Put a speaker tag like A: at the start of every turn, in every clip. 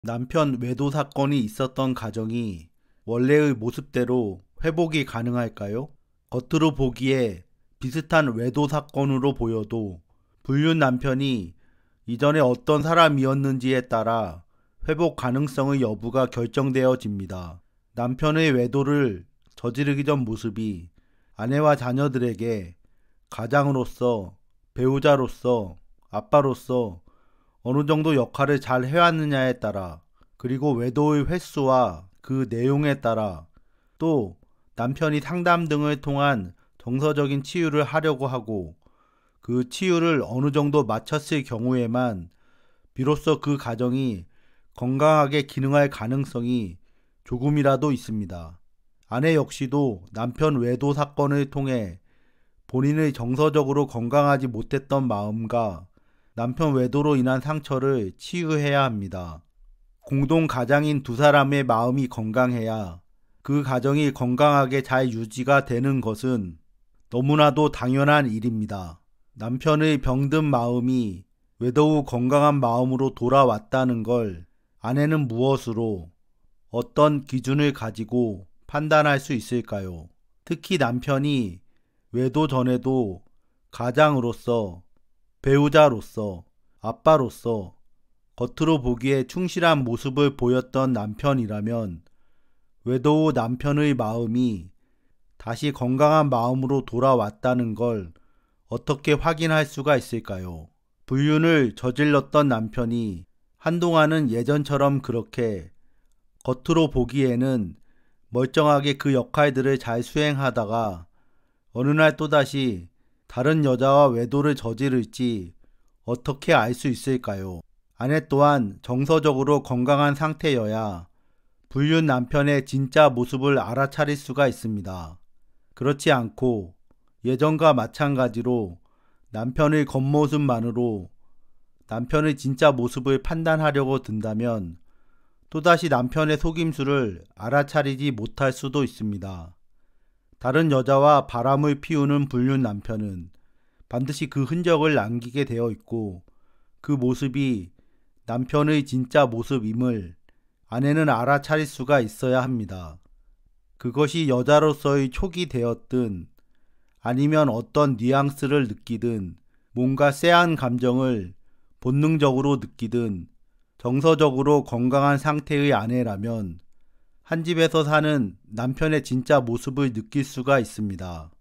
A: 남편 외도 사건이 있었던 가정이 원래의 모습대로 회복이 가능할까요? 겉으로 보기에 비슷한 외도 사건으로 보여도 불륜 남편이 이전에 어떤 사람이었는지에 따라 회복 가능성의 여부가 결정되어집니다. 남편의 외도를 저지르기 전 모습이 아내와 자녀들에게 가장으로서, 배우자로서, 아빠로서 어느 정도 역할을 잘 해왔느냐에 따라, 그리고 외도의 횟수와 그 내용에 따라, 또 남편이 상담 등을 통한 정서적인 치유를 하려고 하고 그 치유를 어느 정도 마쳤을 경우에만 비로소 그 가정이 건강하게 기능할 가능성이 조금이라도 있습니다. 아내 역시도 남편 외도 사건을 통해 본인의 정서적으로 건강하지 못했던 마음과 남편 외도로 인한 상처를 치유해야 합니다. 공동 가장인 두 사람의 마음이 건강해야 그 가정이 건강하게 잘 유지가 되는 것은 너무나도 당연한 일입니다. 남편의 병든 마음이 외도 후 건강한 마음으로 돌아왔다는 걸 아내는 무엇으로, 어떤 기준을 가지고 판단할 수 있을까요? 특히 남편이 외도 전에도 가장으로서, 배우자로서, 아빠로서 겉으로 보기에 충실한 모습을 보였던 남편이라면 외도 후 남편의 마음이 다시 건강한 마음으로 돌아왔다는 걸 어떻게 확인할 수가 있을까요? 불륜을 저질렀던 남편이 한동안은 예전처럼 그렇게 겉으로 보기에는 멀쩡하게 그 역할들을 잘 수행하다가 어느 날 또다시 다른 여자와 외도를 저지를지 어떻게 알 수 있을까요? 아내 또한 정서적으로 건강한 상태여야 불륜 남편의 진짜 모습을 알아차릴 수가 있습니다. 그렇지 않고 예전과 마찬가지로 남편의 겉모습만으로 남편의 진짜 모습을 판단하려고 든다면 또다시 남편의 속임수를 알아차리지 못할 수도 있습니다. 다른 여자와 바람을 피우는 불륜 남편은 반드시 그 흔적을 남기게 되어 있고 그 모습이 남편의 진짜 모습임을 아내는 알아차릴 수가 있어야 합니다. 그것이 여자로서의 촉이 되었든 아니면 어떤 뉘앙스를 느끼든 뭔가 쎄한 감정을 본능적으로 느끼든 정서적으로 건강한 상태의 아내라면 한 집에서 사는 남편의 진짜 모습을 느낄 수가 있습니다.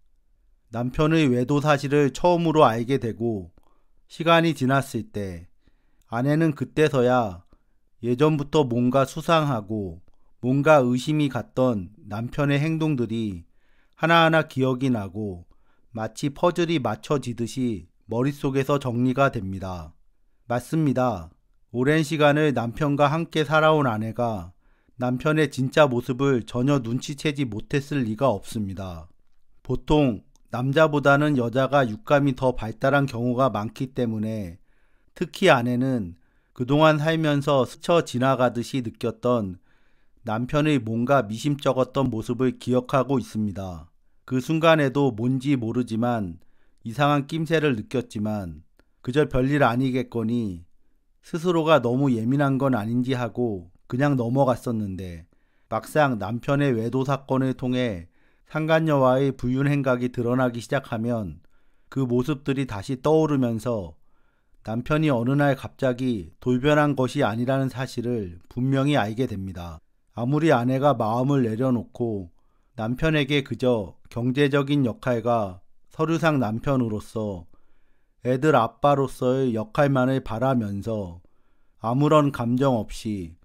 A: 남편의 외도 사실을 처음으로 알게 되고 시간이 지났을 때 아내는 그때서야 예전부터 뭔가 수상하고 뭔가 의심이 갔던 남편의 행동들이 하나하나 기억이 나고 마치 퍼즐이 맞춰지듯이 머릿속에서 정리가 됩니다. 맞습니다. 오랜 시간을 남편과 함께 살아온 아내가 남편의 진짜 모습을 전혀 눈치채지 못했을 리가 없습니다. 보통 남자보다는 여자가 육감이 더 발달한 경우가 많기 때문에 특히 아내는 그동안 살면서 스쳐 지나가듯이 느꼈던 남편의 뭔가 미심쩍었던 모습을 기억하고 있습니다. 그 순간에도 뭔지 모르지만 이상한 낌새를 느꼈지만 그저 별일 아니겠거니 스스로가 너무 예민한 건 아닌지 하고 그냥 넘어갔었는데 막상 남편의 외도 사건을 통해 상간녀와의 불륜 행각이 드러나기 시작하면 그 모습들이 다시 떠오르면서 남편이 어느 날 갑자기 돌변한 것이 아니라는 사실을 분명히 알게 됩니다. 아무리 아내가 마음을 내려놓고 남편에게 그저 경제적인 역할과 서류상 남편으로서 애들 아빠로서의 역할만을 바라면서 아무런 감정 없이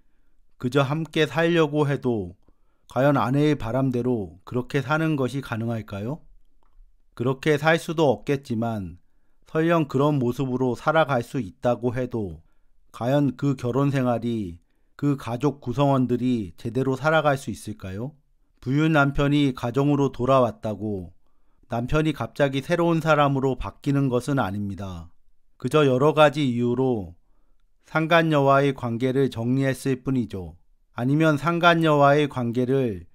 A: 그저 함께 살려고 해도 과연 아내의 바람대로 그렇게 사는 것이 가능할까요? 그렇게 살 수도 없겠지만 설령 그런 모습으로 살아갈 수 있다고 해도 과연 그 결혼 생활이 그 가족 구성원들이 제대로 살아갈 수 있을까요? 불륜 남편이 가정으로 돌아왔다고 남편이 갑자기 새로운 사람으로 바뀌는 것은 아닙니다. 그저 여러 가지 이유로 상간녀와의 관계를 정리했을 뿐이죠. 아니면 상간녀와의 관계를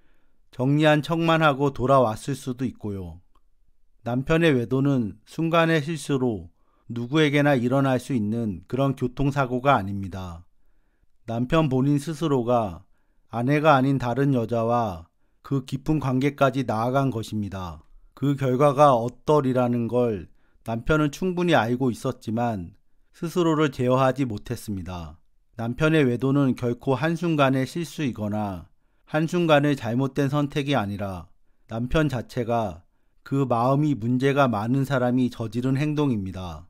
A: 정리한 척만 하고 돌아왔을 수도 있고요. 남편의 외도는 순간의 실수로 누구에게나 일어날 수 있는 그런 교통사고가 아닙니다. 남편 본인 스스로가 아내가 아닌 다른 여자와 그 깊은 관계까지 나아간 것입니다. 그 결과가 어떠리라는 걸 남편은 충분히 알고 있었지만 스스로를 제어하지 못했습니다. 남편의 외도는 결코 한순간의 실수이거나 한순간의 잘못된 선택이 아니라 남편 자체가 그 마음이 문제가 많은 사람이 저지른 행동입니다.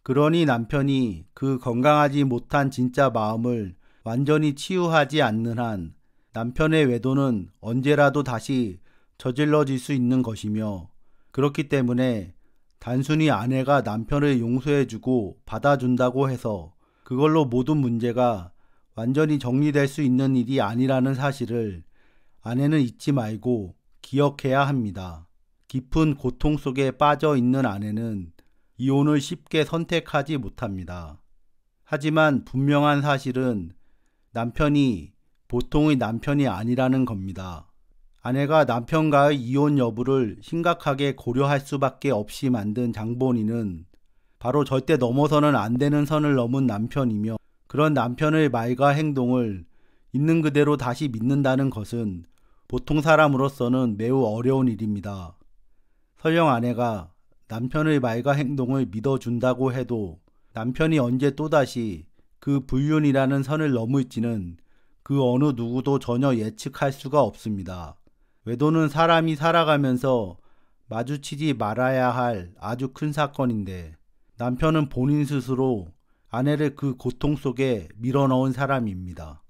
A: 그러니 남편이 그 건강하지 못한 진짜 마음을 완전히 치유하지 않는 한 남편의 외도는 언제라도 다시 저질러질 수 있는 것이며, 그렇기 때문에 단순히 아내가 남편을 용서해주고 받아준다고 해서 그걸로 모든 문제가 완전히 정리될 수 있는 일이 아니라는 사실을 아내는 잊지 말고 기억해야 합니다. 깊은 고통 속에 빠져 있는 아내는 이혼을 쉽게 선택하지 못합니다. 하지만 분명한 사실은 남편이 보통의 남편이 아니라는 겁니다. 아내가 남편과의 이혼 여부를 심각하게 고려할 수밖에 없이 만든 장본인은 바로 절대 넘어서는 안 되는 선을 넘은 남편이며, 그런 남편의 말과 행동을 있는 그대로 다시 믿는다는 것은 보통 사람으로서는 매우 어려운 일입니다. 설령 아내가 남편의 말과 행동을 믿어준다고 해도 남편이 언제 또다시 그 불륜이라는 선을 넘을지는 그 어느 누구도 전혀 예측할 수가 없습니다. 외도는 사람이 살아가면서 마주치지 말아야 할 아주 큰 사건인데, 남편은 본인 스스로 아내를 그 고통 속에 밀어넣은 사람입니다.